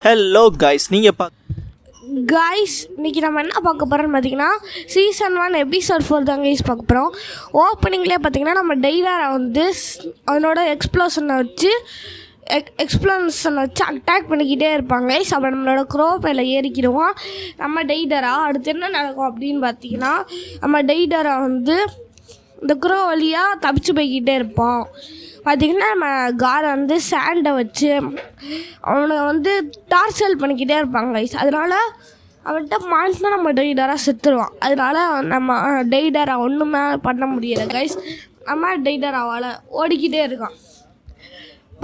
Hello guys, நீங்கள் guys இன்றைக்கி நம்ம என்ன பார்க்க போகிறோம்னு பார்த்தீங்கன்னா சீசன் 1 எபிசோட் 4 தான் கைஸ் பார்க்க போகிறோம். ஓப்பனிங்லேயே பார்த்தீங்கன்னா நம்ம டெய்லாரை வந்து அதனோட எக்ஸ்ப்ளோஷனை வச்சு அட்டாக் பண்ணிக்கிட்டே இருப்பாங்க கைஸ். அப்புறம் நம்மளோட க்ரோ மேலே ஏறிக்கிடுவோம் நம்ம டெய்டரா. அடுத்து என்ன நடக்கும் அப்படின்னு பார்த்தீங்கன்னா நம்ம டெய்டரா வந்து இந்த க்ரோ வழியாக தப்பிச்சு போய்கிட்டே இருப்போம். பார்த்திங்கன்னா நம்ம காரை வந்து சேண்டை வச்சு அவனை வந்து டார்ச்சல் பண்ணிக்கிட்டே இருப்பாங்க கைஸ். அதனால் அவன்கிட்ட மாட்டினா நம்ம டெய்டராக செத்துருவான். அதனால் நம்ம டெய்டரா ஒன்றுமே பண்ண முடியலை கைஸ். நம்ம டெய்டராவால் ஓடிக்கிட்டே இருக்கான்.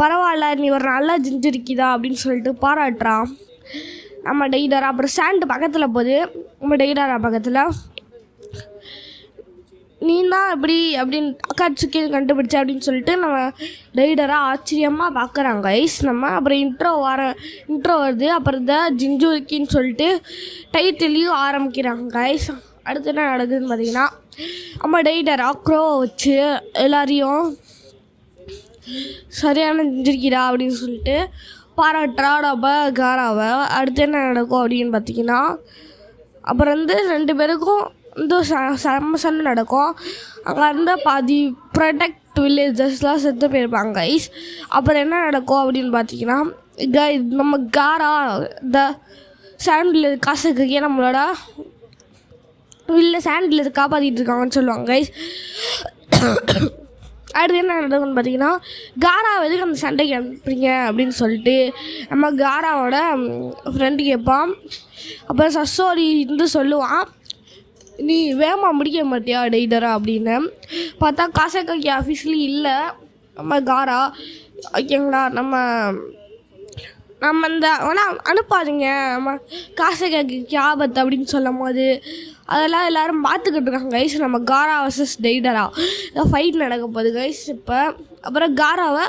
பரவாயில்ல, நீ ஒரு நல்லா ஜிஞ்சிருக்கிதா அப்படின்னு சொல்லிட்டு பாராட்டுறான் நம்ம டெய்டரா. அப்புறம் சேண்டு பக்கத்தில் போகுது நம்ம டெய்டரா பக்கத்தில். நீ தான் எப்படி அப்படின்னு அக்காச்சுக்கே கண்டுபிடிச்ச அப்படின்னு சொல்லிட்டு நம்ம டெய்டராக ஆச்சரியமாக பார்க்குறாங்க கைஸ். நம்ம அப்புறம் இன்ட்ரோ வருது. அப்புறம் இந்த ஜிஞ்சுரிக்கின்னு சொல்லிட்டு டைட்டிலையும் ஆரம்பிக்கிறாங்க கைஸ். அடுத்து என்ன நடக்குதுன்னு பார்த்தீங்கன்னா நம்ம டெய்டராக க்ரோவை வச்சு எல்லாரையும் சரியான ஜிஞ்சிருக்கிடா அப்படின்னு சொல்லிட்டு பாராட்டுறா நம்ம காராவை. அடுத்து என்ன நடக்கும் அப்படின்னு பார்த்தீங்கன்னா அப்புறம் வந்து 2 பேருக்கும் வந்து செம்ம சண்டை நடக்கும். அங்கே இருந்தால் பாதி ப்ரொடெக்ட் வில்லேஜஸ்லாம் செத்து போயிருப்பாங்க கைஸ். அப்புறம் என்ன நடக்கும் அப்படின்னு பார்த்தீங்கன்னா நம்ம காரா இந்த சாண்டில் காசுக்கு நம்மளோட சாண்டில் காப்பாற்றிட்டு இருக்காங்கன்னு சொல்லுவாங்க கைஸ். அடுத்து என்ன நடக்கும்னு பார்த்தீங்கன்னா காரா எதுக்கு அந்த சண்டைக்கு அனுப்புறீங்க அப்படின்னு சொல்லிட்டு நம்ம காராவோட ஃப்ரெண்டு கேட்பான். அப்புறம் சசோரி இருந்து சொல்லுவான், நீ வேகமாக முடிக்க மாட்டியா டெய்டரா அப்படின்னு. பார்த்தா காசக்காக்கி ஆஃபீஸ்லேயும் இல்லை நம்ம காரா. ஓகேங்களா, நம்ம இந்த ஆனால் அனுப்பாதுங்க நம்ம காசக்காக்கிக்கு ஆபத்து அப்படின்னு சொல்லும் போது அதெல்லாம் எல்லோரும் பார்த்துக்கிட்டு இருக்காங்க கைஸ். நம்ம காரா வர்சஸ் டெய்டரா ஃபைட் நடக்க போகுது கைஸ் இப்போ. அப்புறம் காராவை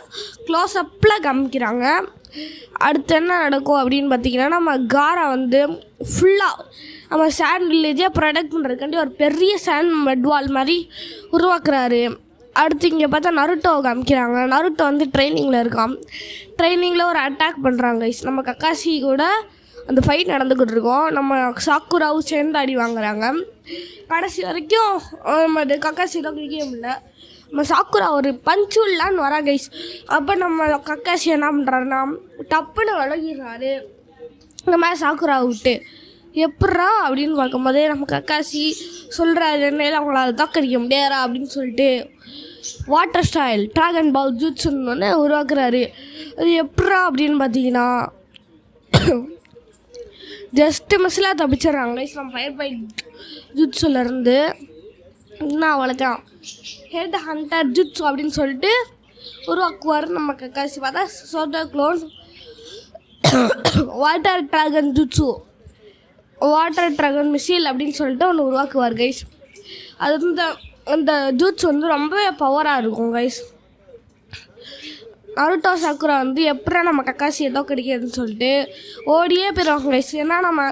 க்ளோஸ்அப்பில் காமிக்கிறாங்க. அடுத்து என்ன நடக்கும் அப்படின்னு பார்த்தீங்கன்னா நம்ம காரா வந்து ஃபுல்லாக நம்ம சேண்ட் வில்லேஜை ப்ரொடெக்ட் பண்ணுறதுக்காண்டி ஒரு பெரிய சேண்ட் மெட்வால் மாதிரி உருவாக்குறாரு. அடுத்து இங்கே பார்த்தா நருட்டோவை காமிக்கிறாங்க. நருட்டோ வந்து ட்ரைனிங்கில் இருக்கான். ட்ரைனிங்கில் ஒரு அட்டாக் பண்ணுறாங்க கைஸ். நம்ம கக்காசி கூட அந்த ஃபைட் நடந்துக்கிட்டு இருக்கோம். நம்ம சாக்குராவும் சேர்ந்து அடி வாங்குறாங்க. கடைசி வரைக்கும் நம்ம கக்காசியில் கிளிக்க முடியல. நம்ம சாக்குரா ஒரு பஞ்சு இல்லான்னு வரா கைஸ். அப்போ நம்ம கக்காசி என்ன பண்ணுறாருன்னா டப்புன்னு விலகிடுறாரு இந்த மாதிரி சாக்குரா விட்டு. எப்பட்றா அப்படின்னு பார்க்கும்போது நம்ம கக்காசி சொல்கிறாரு, என்னையில் அவங்களால தக்கடிக்க முடியாதா அப்படின்னு சொல்லிட்டு வாட்டர் ஸ்டைல் ட்ராகன் பால் ஜூட்ஸுன்னு உருவாக்குறாரு. அது எப்பட்றா அப்படின்னு பார்த்தீங்கன்னா ஜஸ்ட்டு மிஸ்ஸில் தப்பிச்சிட்றாங்க கைஸ் நம்ம ஃபயர் ஃபைட் ஜூட்ஸுலேருந்து. இன்னும் அவ்வளோதான் ஹெட் ஹண்டர் ஜுட்ஸு அப்படின்னு சொல்லிட்டு உருவாக்குவார் நம்ம கக்காசி. பார்த்தா shadow clone water dragon jutsu water dragon missile அப்படின்னு சொல்லிட்டு ஒன்று உருவாக்குவார் கைஸ். அது வந்து அந்த ஜூட்ஸ் வந்து ரொம்பவே பவராக இருக்கும் கைஸ். நருட்டோ சாக்குரா வந்து எப்படா நம்ம கக்காசி ஏதோ கிடைக்கிறதுன்னு சொல்லிட்டு ஓடியே போயிடுவாங்க கைஸ். ஏன்னா நம்ம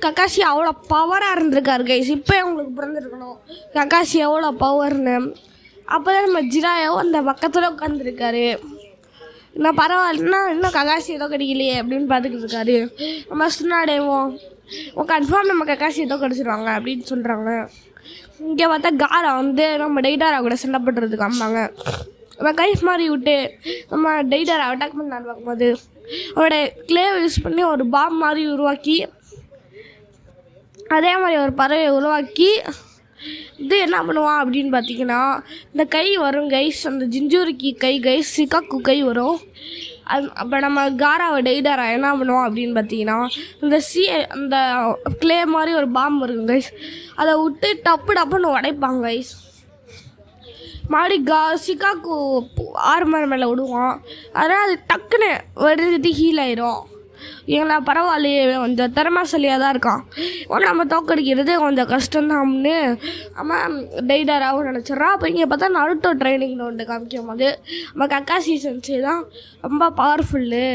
கக்காசி அவ்வளோ பவராக இருந்திருக்காரு கைஸ். இப்போ அவங்களுக்கு பிறந்திருக்கணும் கக்காசி எவ்வளோ பவர்னு. அப்போ தான் நம்ம ஜிராயோ அந்த பக்கத்தில் உட்காந்துருக்காரு. இன்னும் பரவாயில்லன்னா இன்னும் கக்காசி ஏதோ கிடைக்கலையே அப்படின்னு பார்த்துக்கிட்டு இருக்காரு. நம்ம சுனாடேவோம் கன்ஃபார்ம் நம்ம கக்காசி ஏதோ கிடச்சிருவாங்க அப்படின்னு சொல்கிறாங்க. இங்கே பார்த்தா காரா வந்து நம்ம டெய்டாரா கூட சண்டை போட்டுறதுக்கு அம்மாங்க. நம்ம கைஃப் மாதிரி விட்டு நம்ம டெய்டரை அட்டாக் பண்ண பார்க்கும்போது அவரோட கிளேவை யூஸ் பண்ணி ஒரு பாம் மாதிரி உருவாக்கி அதே மாதிரி ஒரு பறவையை உருவாக்கி இது என்ன பண்ணுவான் அப்படின்னு பார்த்தீங்கன்னா இந்த கை வரும் கைஸ். அந்த ஜிஞ்சூரிக்கு கை கைஸ், சிகாக்கு கை வரும். அப்போ நம்ம காராவை டெய்டரா என்ன பண்ணுவோம் அப்படின்னு பார்த்தீங்கன்னா அந்த கிளே மாதிரி ஒரு பாம் இருக்கும் கைஸ். அதை விட்டு டப்புன்னு உடைப்பாங்க கைஸ். மறுபடி சிகாக்கு ஆர்மர் மேலே விடுவான். அதனால் அது டக்குன்னு வெடிச்சிட்டு ஹீல் ஆயிரும். ஏங்களா பரவாயில்லையே கொஞ்சம் திறமைசாலியாக தான் இருக்கான். நம்ம தோக்கடிக்கிறது கொஞ்சம் கஷ்டம்தான்னு நம்ம டெய்டராகவும் நினச்சிட்றான். அப்போ இங்கே பார்த்தா நருட்டோ ட்ரைனிங்கில் ஒன்று காமிக்கும் போது நம்ம கக்காசி சென்சே தான் ரொம்ப பவர்ஃபுல்லு,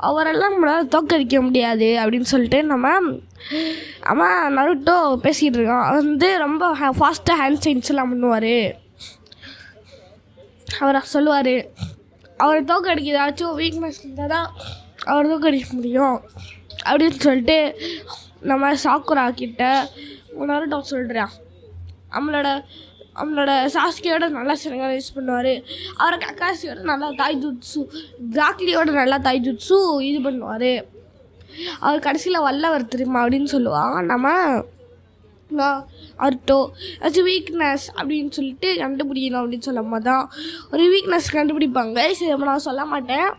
அவரெல்லாம் நம்மளால் தோக்கடிக்க முடியாது அப்படின்னு சொல்லிட்டு நம்ம நருட்டோ பேசிகிட்டு இருக்கான். வந்து ரொம்ப ஃபாஸ்ட்டாக ஹேண்ட் சைன்ஸ்லாம் பண்ணுவார். அவரை சொல்லுவார் அவரை தோக்கடிக்க ஏதாச்சும் வீக்னஸ் இருந்தால் தான் அவர் தோக்கடிக்க முடியும். அப்படின்னு சொல்லிட்டு நம்ம சாக்குரா கிட்ட நருட்டோ சொல்கிறான். நம்மளோட சாஸ்கியோட நல்லா சிறங்க யூஸ் பண்ணுவார். அவரை கக்காசியோட நல்லா தாய்ஜுட்ஸு, காக்லியோட நல்லா தாய்ஜுட்ஸு இது பண்ணுவார். அவர் கடைசியில் வல்லவர் தெரியுமா அப்படின்னு சொல்லுவாங்க. நம்ம நருட்டோ அது வீக்னஸ் அப்படின்னு சொல்லிட்டு கண்டுபிடிக்கணும் அப்படின்னு சொல்லும் போது தான் ஒரு வீக்னஸ் கண்டுபிடிப்பாங்க. சரி அப்போ நான் சொல்ல மாட்டேன்.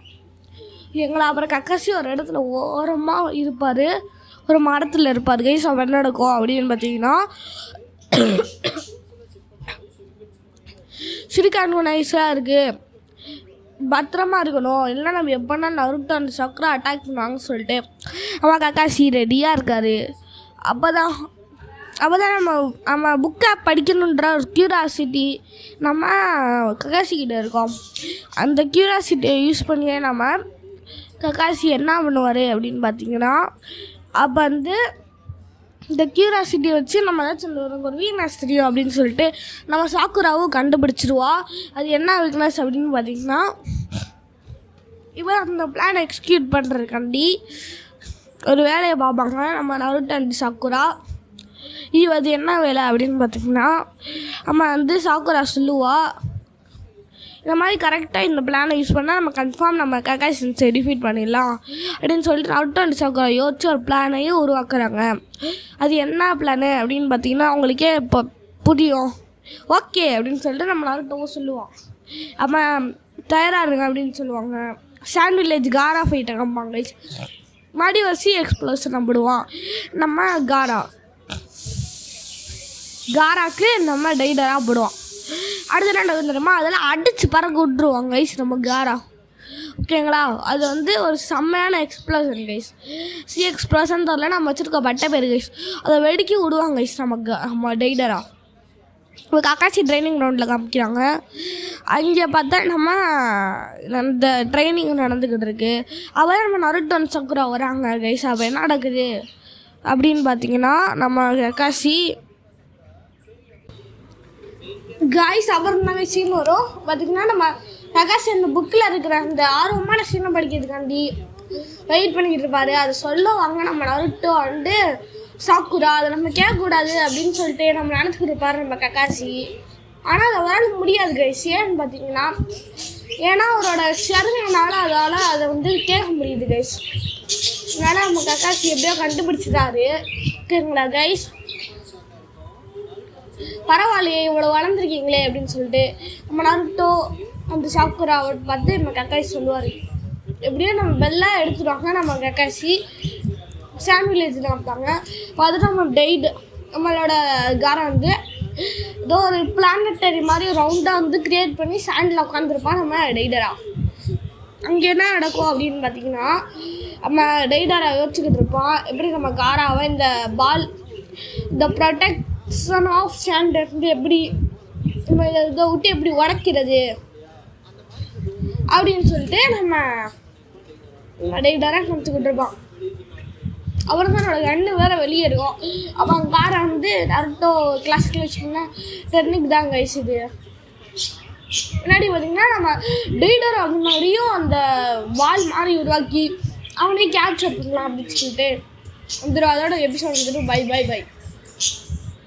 எங்களை அப்புறம் கக்காசி ஒரு இடத்துல ஓரமாக இருப்பார், ஒரு மரத்தில் இருப்பார். கைஸ் அவன் என்ன நடக்கும் அப்படின்னு பார்த்தீங்கன்னா ஷிரிகான் நைஸாக இருக்குது, பத்திரமா இருக்கணும், இல்லைன்னா நம்ம எப்போனா நருட்டோ அந்த சக்கரை அட்டாக் பண்ணுவாங்கன்னு சொல்லிட்டு அவன் கக்காசி ரெடியாக இருக்கார். அப்போ தான் நம்ம புக்கை படிக்கணுன்ற ஒரு க்யூரியாசிட்டி நம்ம கக்காசிக்கிட்ட இருக்கோம். அந்த க்யூரியாசிட்டியை யூஸ் பண்ணியே நம்ம கக்காசி என்ன பண்ணுவார் அப்படின்னு பார்த்தீங்கன்னா, அப்போ இந்த க்யூரியாசிட்டியை வச்சு நம்ம ஏதாச்சும் ஒரு வீக்னஸ் தெரியும் அப்படின்னு சொல்லிட்டு நம்ம சாக்குராவும் கண்டுபிடிச்சிருவா. அது என்ன வீக்னஸ் அப்படின்னு பார்த்தீங்கன்னா, இவன் அந்த பிளானை எக்ஸிக்யூட் பண்ணுறதுக்காண்டி ஒரு வேலையை பார்ப்பாங்க நம்ம நருட்டோ அண்ட் சாக்குரா. அது என்ன வேலை அப்படின்னு பார்த்திங்கன்னா, நம்ம சாக்குரா சொல்லுவா, இந்த மாதிரி கரெக்டாக இந்த பிளானை யூஸ் பண்ணால் நம்ம கன்ஃபார்ம் நம்ம கக்காசி சென்சை டிஃபீட் பண்ணிடலாம் அப்படின்னு சொல்லிட்டு நருட்டோ அண்ட் சாக்குரா யோசிச்சு ஒரு பிளானையும் உருவாக்குறாங்க. அது என்ன பிளானு அப்படின்னு பார்த்தீங்கன்னா அவங்களுக்கே இப்போ புரியும். ஓகே அப்படின்னு சொல்லிட்டு நம்ம நருட்டோவும் சொல்லுவான். அப்போ தயாராக இருங்க அப்படின்னு சொல்லுவாங்க. சாண்ட் வில்லேஜ் காரா ஃபைட்டை காமிப்பாங்க. மறுபடி ஒரு எக்ஸ்ப்ளோஷன் நம்பிடுவான். நம்ம காராக்கு நம்ம டைடராக போடுவோம். அடுத்த ரெண்டு வந்துடுமா அதெல்லாம் அடித்து பறக்க விட்ருவாங்க கைஸ் நம்ம காரா. ஓகேங்களா, அது ஒரு செம்மையான எக்ஸ்ப்ளோஷன் கைஸ். எக்ஸ்ப்ளோஷன் தரல நம்ம வச்சுருக்க பட்டை பேர் கைஸ், அதை வெடிக்கி விடுவாங்க கைஸ் நம்ம டைடரா. இப்போ கக்காசி ட்ரைனிங் கிரவுண்டில் காமிக்கிறாங்க. அங்கே பார்த்தா நம்ம அந்த ட்ரைனிங் நடந்துக்கிட்டு இருக்கு. அவன் நம்ம நருட்டோ அண்ட் சாக்குரா வராங்க கைஸ். அப்போ என்ன நடக்குது அப்படின்னு பார்த்தீங்கன்னா, நம்ம கக்காசி காய்ஸ் அப்புறம் தாங்க சீன் வரும். பார்த்திங்கன்னா நம்ம கக்காசி அந்த புக்கில் இருக்கிற அந்த ஆர்வமான சீனை படிக்கிறதுக்காண்டி வெயிட் பண்ணிக்கிட்டு இருப்பார். அதை சொல்லுவாங்க நம்ம நருட்டோ சாக்குரா, அதை நம்ம கேட்கக்கூடாது அப்படின்னு சொல்லிட்டு நம்ம நினச்சிக்கிட்டு இருப்பார் நம்ம கக்காசி. ஆனால் அதை அவரால் முடியாது கைஸ். ஏன்னு பார்த்தீங்கன்னா, ஏன்னா அவரோட சிறந்தனால அதை கேட்க முடியுது கைஸ். அதனால் நம்ம கக்காசி எப்படியோ கண்டுபிடிச்சிட்டாரு. ஓகேங்களா கைஸ், பரவாயில்லையே இவ்வளோ வளர்ந்துருக்கீங்களே அப்படின்னு சொல்லிட்டு நம்ம நருட்டோ அந்த சாக்குராவை பார்த்து நம்ம கக்காசி சொல்லுவார். எப்படியோ நம்ம பெல்லாம் எடுத்துடுவாங்க நம்ம கக்காசி. சாண்ட் வில்லேஜில் வைப்பாங்க. பார்த்துட்டு நம்ம நம்மளோட காரை ஏதோ ஒரு பிளானட்டரி மாதிரி ரவுண்டாக க்ரியேட் பண்ணி சாண்டில் உட்காந்துருப்பான் நம்ம டைடரா. அங்கே என்ன நடக்கும் அப்படின்னு பார்த்தீங்கன்னா, நம்ம டைடரா யோசிச்சுக்கிட்டு இருப்பான் எப்படி நம்ம காராவை இந்த ப்ரொடெக்ஷன் ஆஃப் சாண்ட் எப்படி நம்ம இதை விட்டு எப்படி உடைக்கிறது அப்படின்னு சொல்லிட்டு நம்ம டைடரா நினச்சிக்கிட்டு இருப்பான். அப்புறம் தான் என்னோட கண்ணு வேறு வெளியே இருக்கும். அப்போ அந்த காரை நருட்டோ கிளாஸில் வச்சுக்கோங்க டெக்னிக் தான் கைஸ். இது முன்னாடி பார்த்திங்கன்னா நம்ம டைடரா முன்னாடியும் அந்த வால் மாதிரி உருவாக்கி அவனையும் கேப்சர் பண்ணலாம் அப்படின்னு சொல்லிட்டு அதோட எபிசோட் பை பை பை.